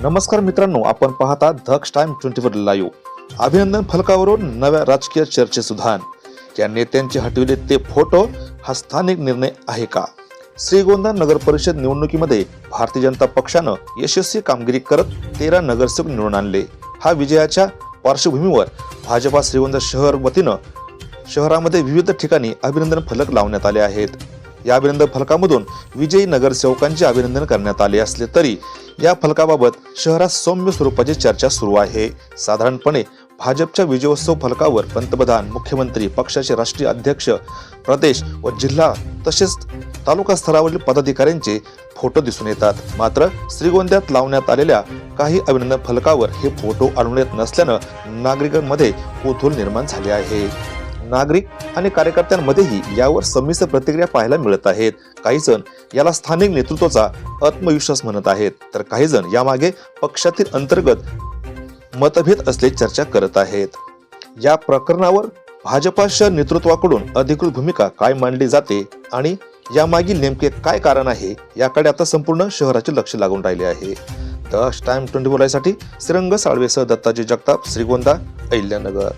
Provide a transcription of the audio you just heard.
नमस्कार मित्रांनो, आपण पाहता धक्स टाइम 24 लाईव्ह. अभिनंदन फलकावरून नव्या राजकीय चर्चेस उधाण. या नेत्यांचे हटविले ते फोटो हा स्थानिक निर्णय आहे का? श्रीगोंदा नगर परिषद निवडणुकीमध्ये भारतीय जनता पक्षानं यशस्वी कामगिरी करत 13 नगरसेवक निवडून आणले. हा विजयाच्या पार्श्वभूमीवर भाजपा श्रीगोंदा शहर वतीनं शहरामध्ये विविध ठिकाणी अभिनंदन फलक लावण्यात आले आहेत. या अभिनंदन फलकामधून विजयी नगरसेवकांचे अभिनंदन करण्यात आले असले तरी या फलकाबाबत शहरात सौम्य स्वरूपाची चर्चा सुरू आहे. साधारणपणे भाजपच्या विजयोत्सव फलकावर पंतप्रधान, मुख्यमंत्री, पक्षाचे राष्ट्रीय अध्यक्ष, प्रदेश व जिल्हा तसेच तालुका स्तरावरील पदाधिकाऱ्यांचे फोटो दिसून येतात. मात्र श्रीगोंद्यात लावण्यात आलेल्या काही अभिनंदन फलकावर हे फोटो आढळून येत नसल्यानं नागरिकांमध्ये कुतूहल निर्माण झाले आहे. नागरिक आणि कार्यकर्त्यांमध्येही यावर संमिश्र प्रतिक्रिया पाहायला मिळत आहेत. काही जण याला स्थानिक नेतृत्वाचा आत्मविश्वास म्हणत आहेत, तर काही जण यामागे पक्षातील अंतर्गत मतभेद असल्याची चर्चा करत आहेत. या प्रकरणावर भाजपा शहर नेतृत्वाकडून अधिकृत भूमिका काय मांडली जाते आणि यामागील नेमके काय कारण आहे याकडे आता संपूर्ण शहराचे लक्ष लागून राहिले आहे. द टाइम 24 साठी श्रीरंग साळवेसह दत्ताजी जगताप, श्रीगोंदा, अहिल्यानगर.